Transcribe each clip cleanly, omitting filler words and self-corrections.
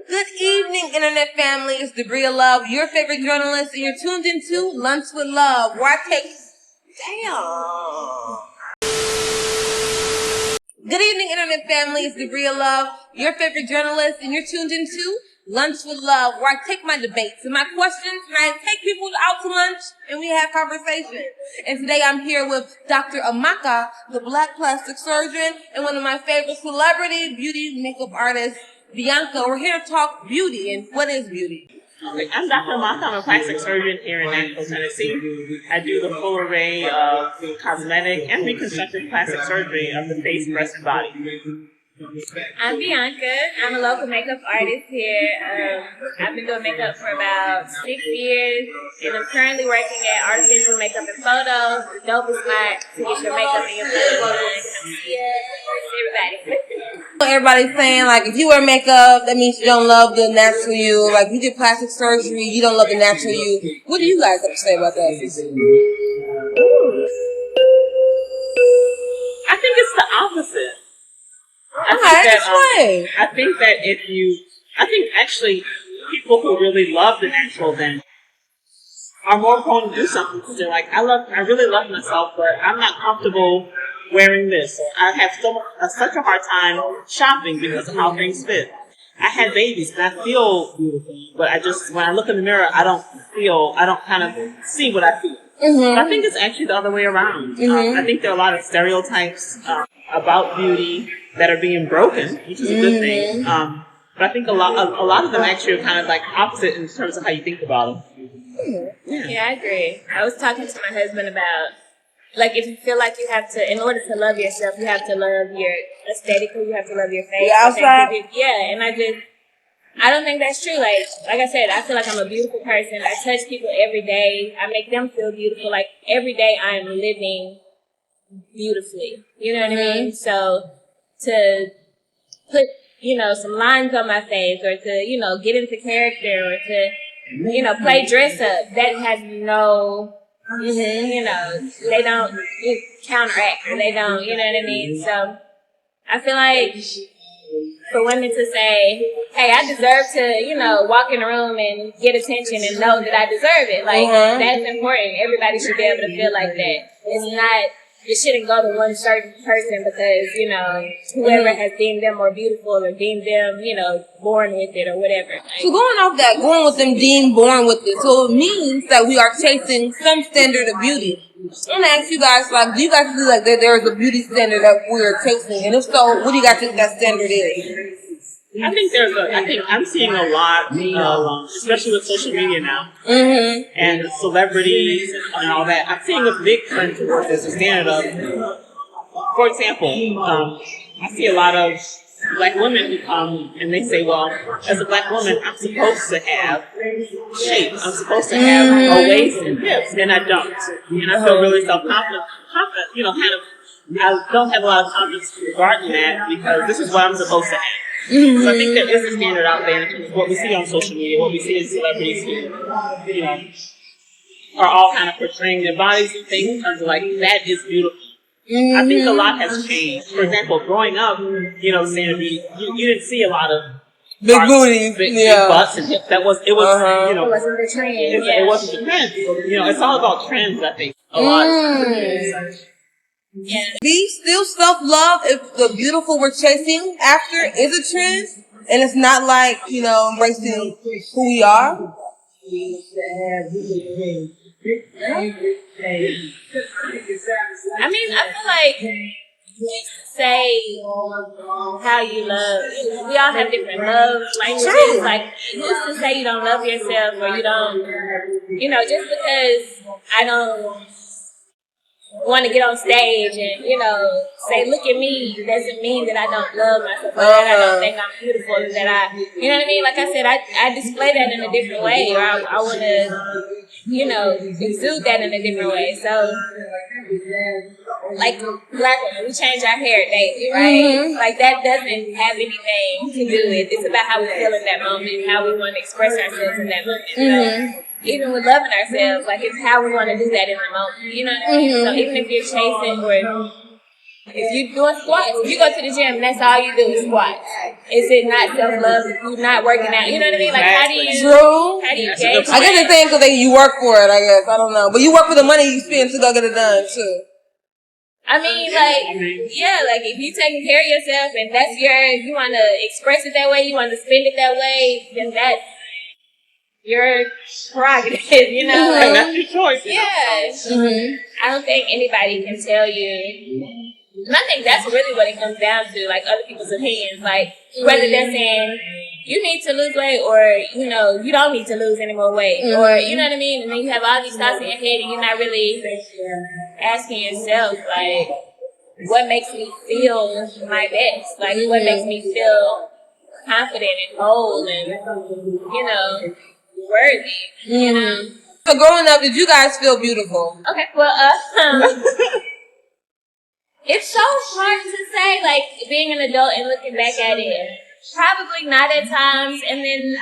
Good evening, Internet family. It's Degree of Love, your favorite journalist, and you're tuned into Lunch with Love, where I take... Good evening, Internet family. It's Degree of Love, your favorite journalist, and you're tuned into Lunch with Love, where I take my debates and my questions, and I take people out to lunch, and we have conversation. And today I'm here with Dr. Amaka, the black plastic surgeon, and one of my favorite celebrity beauty makeup artists, Bianca. We're here to talk beauty, and what is beauty? I'm Dr. Amaka. I'm a plastic surgeon here in Nashville, Tennessee. I do the full array of cosmetic and reconstructive plastic surgery of the face, breast, and body. I'm Bianca. I'm a local makeup artist here. I've been doing makeup for about 6 years, and I'm currently working at Artificial Makeup and Photos, the dopest spot to get your makeup and your photo done. Come see us, everybody. Everybody's saying, like, if you wear makeup, that means you don't love the natural you. Like, you did plastic surgery, you don't love the natural you. What do you guys have to say about that? I think it's the opposite. I think that I think actually people who really love the natural then are more prone to do something because they're like, I really love myself, but I'm not comfortable wearing this. I have such a hard time shopping because of how things fit. I had babies and I feel beautiful, but when I look in the mirror, I don't kind of see what I feel. Mm-hmm. But I think it's actually the other way around. Mm-hmm. I think there are a lot of stereotypes about beauty that are being broken, which is a good thing. But I think a lot of them actually are kind of like opposite in terms of how you think about them. Yeah, I agree. I was talking to my husband about, like, if you feel like you have to, in order to love yourself, you have to love your aesthetically, you have to love your face. Yeah, and I don't think that's true. Like I said, I feel like I'm a beautiful person. I touch people every day. I make them feel beautiful. Like, every day I'm living beautifully. You know what I mean? So to put, some lines on my face or to, get into character or to, play dress up, that has no, they don't counteract. They don't, you know what I mean? So I feel like for women to say, hey, I deserve to, walk in a room and get attention and know that I deserve it. Like, that's important. Everybody should be able to feel like that. It's not, it shouldn't go to one certain person because, whoever has deemed them more beautiful or deemed them, born with it or whatever. Like, so going with them deemed born with it, so it means that we are chasing some standard of beauty. I'm going to ask you guys, like, do you guys feel like that there is a beauty standard that we're chasing? And if so, what do you guys think that standard is? I think I'm seeing a lot, especially with social media now, and celebrities and all that. I'm seeing a big trend towards this standard of, for example, I see a lot of black women who come and they say, well, as a black woman, I'm supposed to have shape. I'm supposed to have a waist and hips, and I don't. And I feel really self-confident, I don't have a lot of confidence regarding that because this is what I'm supposed to have. So I think there is a standard out there in terms of what we see on social media, what we see as celebrities who, are all kind of portraying their bodies and things in terms of like, that is beautiful. I think a lot has changed. For example, growing up, standard beauty, you didn't see a lot of big booties, big butts and hips. It wasn't the trend. It wasn't the trend. It's all about trends, I think, a lot. Yeah. We still self-love if the beautiful we're chasing after is a trend, and it's not like, embracing who we are. I mean, I feel like say how you love. We all have different love languages. Like, who's to say you don't love yourself or you don't, just because I don't want to get on stage and, say, look at me, doesn't mean that I don't love myself or that I don't think I'm beautiful or that I, you know what I mean? Like I said, I display that in a different way or I want to, exude that in a different way. So, like, black women, we change our hair daily, right? Like, that doesn't have anything to do with it. It's about how we feel in that moment, how we want to express ourselves in that moment. So, even with loving ourselves, like, it's how we want to do that in the moment. You know what I mean? So even if you're chasing or If you're doing squats, if you go to the gym and that's all you do is squats, is it not self-love if you're not working out? You know what I mean? Like, how do you... True. How do you That's a gauge good I guess they're saying because you work for it, I guess. I don't know. But you work for the money you spend to go get it done, too. I mean, like, yeah, like, if you taking care of yourself and that's you want to express it that way, you want to spend it that way, then that's your prerogative, you know? And that's your choice. You know? Yeah. I don't think anybody can tell you. And I think that's really what it comes down to, like other people's opinions. Like whether they're saying you need to lose weight or, you know, you don't need to lose any more weight. Or, you know what I mean? And then you have all these thoughts in your head and you're not really asking yourself, like, what makes me feel my best? Like, what makes me feel confident and whole and, you know, worthy, you know? So growing up, did you guys feel beautiful? Okay, well, it's so hard to say, like, being an adult and looking back at it. Probably not at times, and then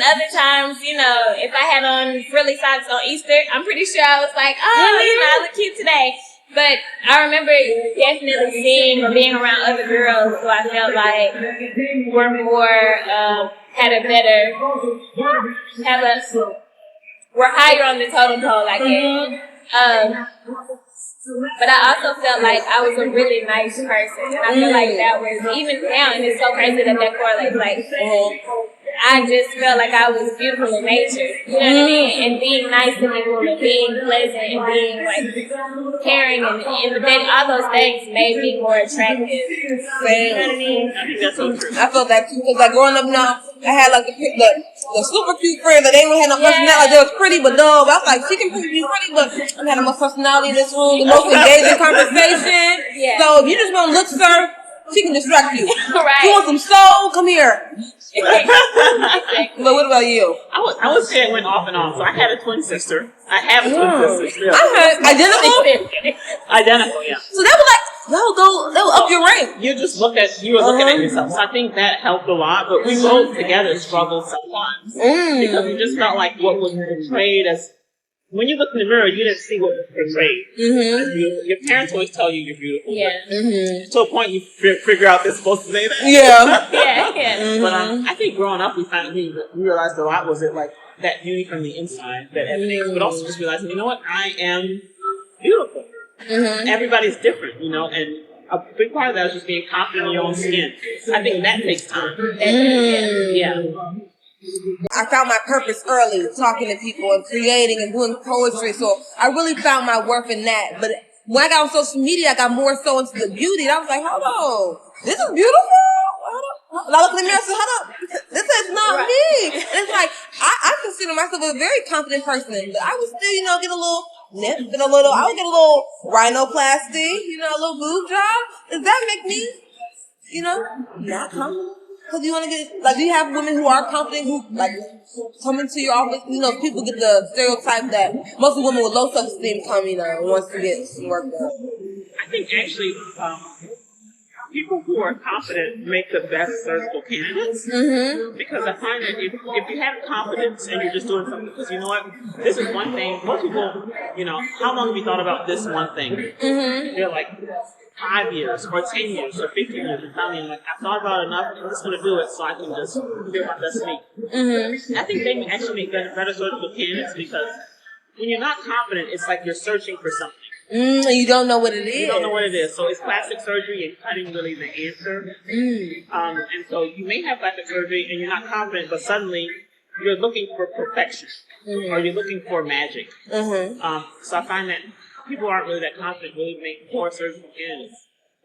other times, you know, if I had on frilly socks on Easter, I'm pretty sure I was like, oh, you know, I look cute today. But I remember definitely seeing or being around other girls who I felt like were more, were higher on the totem pole, I guess. But I also felt like I was a really nice person. And I feel like that was, even now, and it's so crazy that correlates. Like, I just felt like I was beautiful in nature. You know what I mean? And being nice to people and being pleasant and being, like, caring and then all those things made me more attractive. You know what I mean? I think that's so true. I felt that too, because like growing up now, I had like the super cute friends that they didn't have no personality. Like they was pretty but dumb. I was like, she can be pretty, but I'm having more personality in this room, the most engaging conversation. Yeah. So if you just want to look, sir, she can distract you. Right. You want some soul? Come here. But what about you? I would say it went off and on. So I had a twin sister. I have a twin sister. Still. I heard identical. Identical, yeah. So that was like that will up your rank. You just look at you were looking at yourself. So I think that helped a lot. But we both together struggled sometimes because we just felt like what was portrayed as. When you look in the mirror, you didn't see what was portrayed. Your parents always tell you you're beautiful. Yeah. To a point, you figure out they're supposed to say that. Yeah. Yeah. But I think growing up, we realized a lot was it like that beauty from the inside that emanates, but also just realizing, you know what, I am beautiful. Everybody's different, you know, and a big part of that is just being confident in your own skin. I think that takes time. Yeah. I found my purpose early, talking to people and creating and doing poetry. So I really found my worth in that. But when I got on social media, I got more so into the beauty. And I was like, hold on, this is beautiful. And I looked in the mirror and said, hold up, this is not me. And it's like, I consider myself a very confident person. But I would still, you know, get a little nip and I would get a little rhinoplasty, you know, a little boob job. Does that make me, you know, not confident? Because you want to get, like, do you have women who are confident who, like, come into your office? You know, people get the stereotype that most women with low self-esteem come, you know, and wants to get some work done. I think actually, people who are confident make the best surgical candidates. Because I find that if you have confidence and you're just doing something, because you know what, this is one thing. Most people, you know, how long have you thought about this one thing? They're like, 5 years or 10 years or 15 years, and finally I'm like, I thought about it enough, I'm just going to do it so I can just feel my best me. I think they actually make better surgical candidates because when you're not confident, it's like you're searching for something. You don't know what it is. You don't know what it is. So it's plastic surgery and cutting really the answer. And so you may have plastic surgery and you're not confident, but suddenly you're looking for perfection or you're looking for magic. So I find that people aren't really that confident really make poor surgical candidates.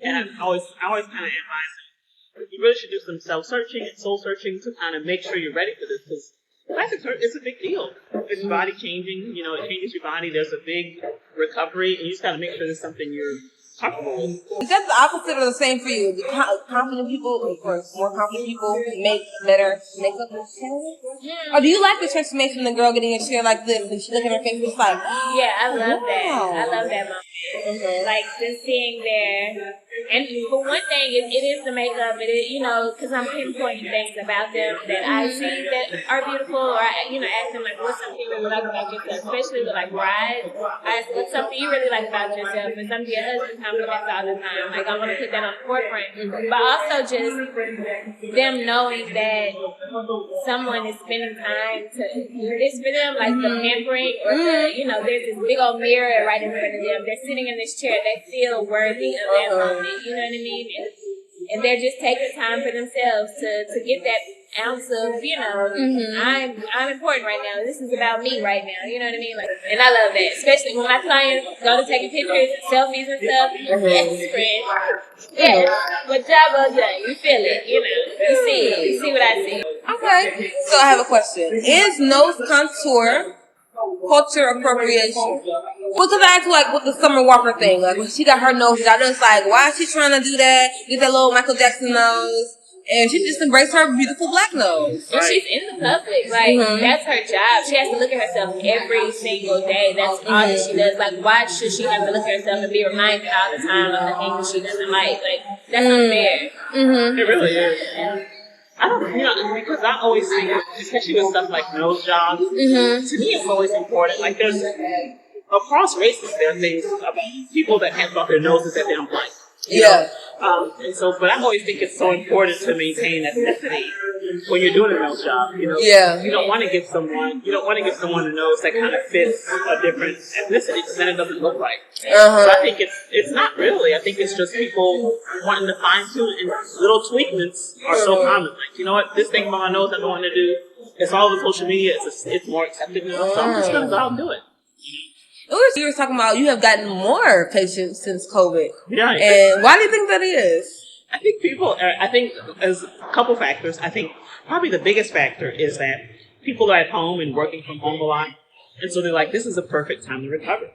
And I always kind of advise them, you really should do some self-searching and soul-searching to kind of make sure you're ready for this, because plastic surgery is a big deal. It's body changing, you know, it changes your body, there's a big recovery, and you just got to make sure there's something you're comfortable with. Is that the opposite or the same for you? The confident people, of course, more confident people make better makeup candidates? Or do you like the transformation of the girl getting a chair like this and she look at her face and it's like, yeah, I love that. I love that moment. Like, just seeing their And for one thing, it is the makeup. It is, because I'm pinpointing things about them that I see that are beautiful, or ask them like, what's something you really like about yourself, especially with like brides. I ask, what's something you really like about yourself, and something your husband compliments all the time. Like I want to put that on the forefront, but also just them knowing that someone is spending time to do this for them, like the pampering, or there's this big old mirror right in front of them. They're sitting in this chair. They feel worthy of that moment. You know what I mean? And they're just taking time for themselves to get that ounce of, I'm important right now. This is about me right now. You know what I mean? Like, and I love that, especially when my clients go to taking pictures, selfies and stuff. Yes, friend. Yeah, but job well done. You feel it. You see it. You see what I see. Okay. So I have a question. Is nose contour culture appropriation? Because I asked like with the Summer Walker thing, like when she got her nose out, it's like, why is she trying to do that? Get that little Michael Jackson nose, and she just embraced her beautiful black nose. And she's in the public, like that's her job. She has to look at herself every single day. That's all that she does. Like, why should she have to look at herself and be reminded all the time of the things that she doesn't like? Like, that's unfair. It really is. I don't, because I always think, especially with stuff like nose jobs, to me it's always important. Like, there's, across races, there are things about people that have about their noses that they don't like. You know? And so, but I always think it's so important to maintain ethnicity when you're doing a nose job. You don't want to give someone a nose that kind of fits a different ethnicity, because then it doesn't look right. So I think it's not really. I think it's just people wanting to fine tune, and little tweakments are so common. Like, you know what, this thing about my nose I don't want to do. It's all over social media. It's more accepted now, so I'm just gonna go out and do it. You were talking about you have gotten more patients since COVID. Yeah. And why do you think that is? I think there's a couple factors. I think probably the biggest factor is that people are at home and working from home a lot. And so they're like, this is a perfect time to recover.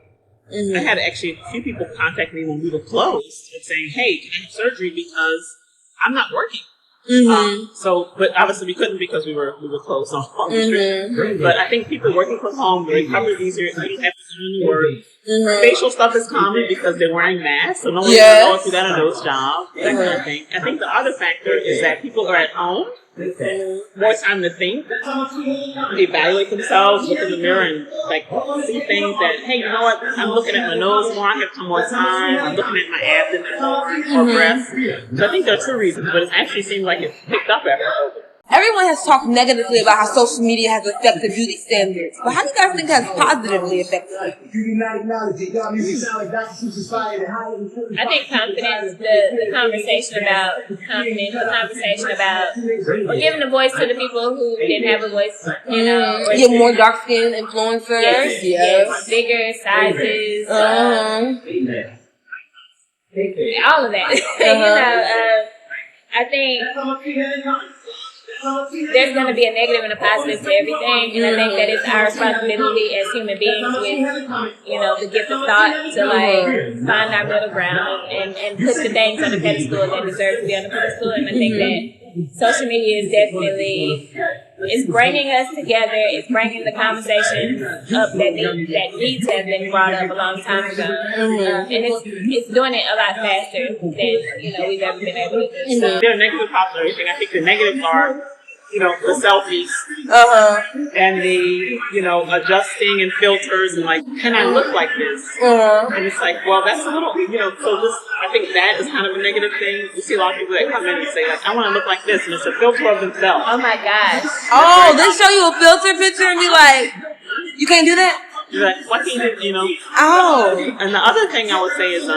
I had actually a few people contact me when we were closed and saying, hey, can I have surgery because I'm not working? But obviously we couldn't because we were closed on the street. But I think people working from home, the recovery is easier. You don't have to do any work. Facial stuff is common because they're wearing masks, so no one knows if you got a nose job, that kind of thing. I think the other factor is that people are at home, more time to think, evaluate themselves, look in the mirror, and like see things that, hey, you know what? I'm looking at my nose more. I have some more time. I'm looking at my abdomen or breast. So I think there are two reasons, but it actually seems like it's picked up after COVID. Everyone has talked negatively about how social media has affected beauty standards, but how do you guys think it has positively affected it? I think confidence, the conversation about confidence, the conversation about giving a voice to the people who didn't have a voice, Get more dark-skinned influencers. Yes. Bigger sizes. All of that. I think there's going to be a negative and a positive to everything, and I think that it's our responsibility as human beings with, the gift of thought to like find our middle ground and put the things on the pedestal that deserve to be on the pedestal. And I think that social media is definitely bringing us together. It's bringing the conversation up that needs to have been brought up a long time ago, and it's doing it a lot faster than we've ever been able to do. So, there are negative parts of everything. I think the negatives are, the selfies, and the, adjusting and filters and like, can I look like this? And it's like, well, that's a little, so this, I think that is kind of a negative thing. You see a lot of people that come in and say like, I want to look like this, and it's a filter of themselves. Oh my gosh. Oh, they show you a filter picture and be like, you can't do that? You're like, what can you do, Oh. And the other thing I would say is,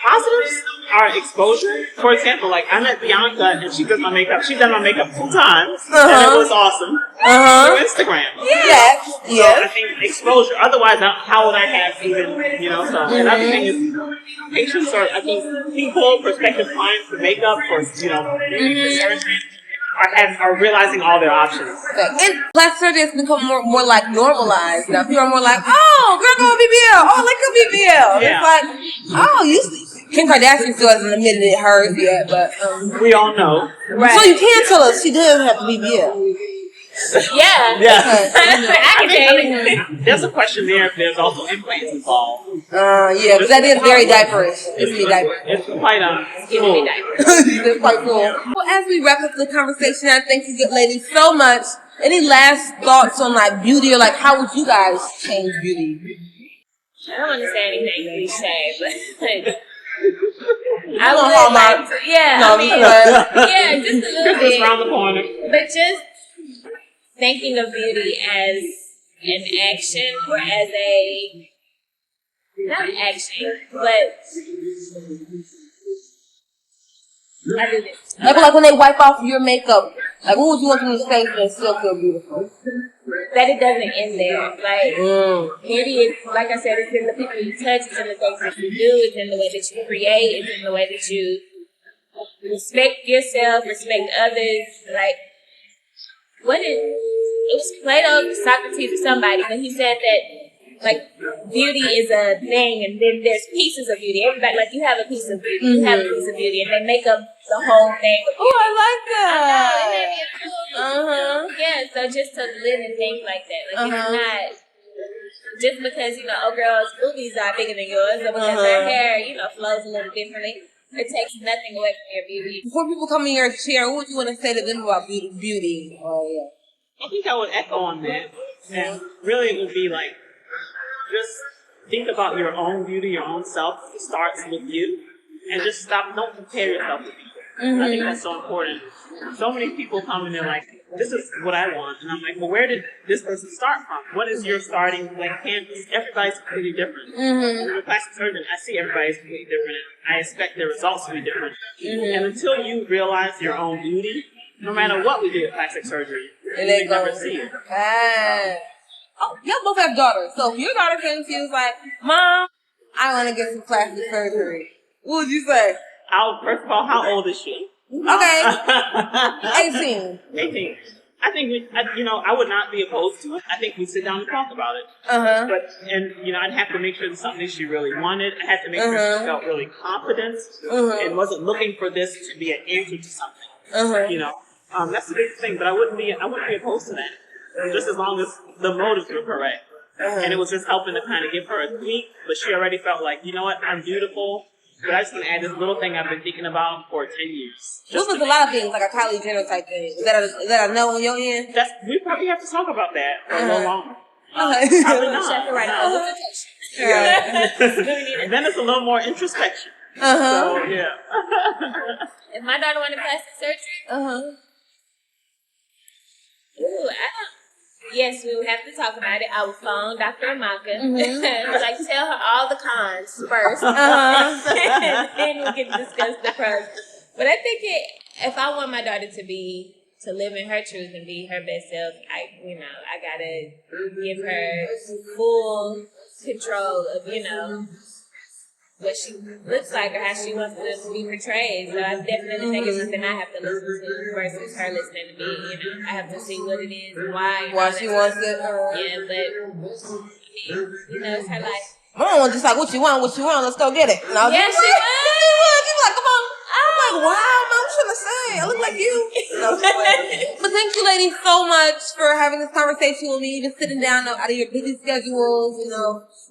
positives are exposure. For example, like I met Bianca and she does my makeup. She's done my makeup 2 times, and it was awesome. Through Instagram. Yes. So I think exposure. Otherwise, how would I have even, So another thing is patients are. I think people, prospective clients for makeup or surgery are realizing all their options. And plastic surgery has become more like normalized. Now people are more like, oh, girl, go BBL. Oh, look at BBL. Yeah. It's like, oh, Kim Kardashian still hasn't admitted it hers yet, but we all know. Right. So you can tell us she does have BBL. Yeah. Yeah. I can tell you. I think there's a question there if there's also implants involved. Yeah, because that is very diaperish. It's me diaper. It's quite Giving me cool. diapers. It's quite cool. Well, as we wrap up the conversation, I thank you good ladies so much. Any last thoughts on like beauty or like how would you guys change beauty? I don't want to say anything cliche, but I No, would Hallmark. like to, yeah, No, I mean, yeah, just a little Christmas bit. around the corner. But just thinking of beauty as an action or as a, not an action, but I do this. Like when they wipe off your makeup, like what would you want them to say so they still feel beautiful? That it doesn't end there. Like, beauty is, like I said, it's in the people you touch, it's in the things that you do, it's in the way that you create, it's in the way that you respect yourself, respect others. Like, it was Plato, Socrates, or somebody, when he said that, like, beauty is a thing, and then there's pieces of beauty. Everybody, like, you have a piece of beauty, you have a piece of beauty, and they make up the whole thing. Oh, I like that. I know, isn't that beautiful? Yeah, so just to live and think like that. Like, it's not just because, oh, girl's boobies are bigger than yours, or because her hair, flows a little differently. It takes nothing away from your beauty. Before people come in your chair, what would you want to say to them about beauty? Oh, yeah. I think I would echo on that. And really it would be like, just think about your own beauty, your own self. It starts with you. And just don't compare yourself with people. I think that's so important. So many people come and they're like, this is what I want. And I'm like, well, where did this person start from? What is your starting canvas? Everybody's completely different. As a plastic surgeon, I see everybody's completely different. And I expect their results to be different. And until you realize your own beauty, no matter what we do with plastic surgery, you may never see it. Oh, y'all both have daughters. So if your daughter came to you and was like, Mom, I want to get some plastic surgery, what would you say? First of all, how old is she? Okay. 18. 18. I think I would not be opposed to it. I think we sit down and talk about it. I'd have to make sure it's something she really wanted. I had to make sure she felt really confident and wasn't looking for this to be an answer to something. That's the big thing. But I wouldn't be opposed to that. Just as long as the motives were correct. And it was just helping to kind of give her a tweak, but she already felt like, you know what, I'm beautiful, but I just want to add this little thing I've been thinking about for 10 years. This was a lot of things, like a Kylie Jenner type thing. Is that a no on your end? We probably have to talk about that for a little longer. Okay. Probably not. And then it's a little more introspection. So, yeah. If my daughter wanted plastic surgery, yes, we would have to talk about it. I would phone Dr. Amaka. Tell her all the cons first. And then we can discuss the pros. But I think if I want my daughter to live in her truth and be her best self, I gotta give her full control of, what she looks like or how she wants to be portrayed. So I definitely think it's something I have to listen to versus her listening to me. I have to see what it is and why. Why she wants it. Yeah, but it's her life. Mom just like, what you want, let's go get it. And I was Yeah, like, she was. She's like, come on. I'm like, wow, Mom, what you trying to say? I look like you. But thank you, ladies, so much for having this conversation with me, even sitting down out of your busy schedules,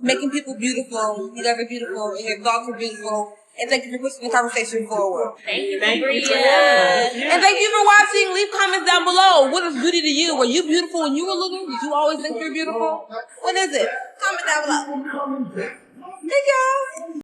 making people beautiful. You guys are beautiful, and your thoughts are beautiful. And thank you for pushing the conversation forward. Thank you, Thank you. And thank you for watching. Leave comments down below. What is beauty to you? Were you beautiful when you were little? Did you always think you were beautiful? What is it? Comment down below. Thank y'all.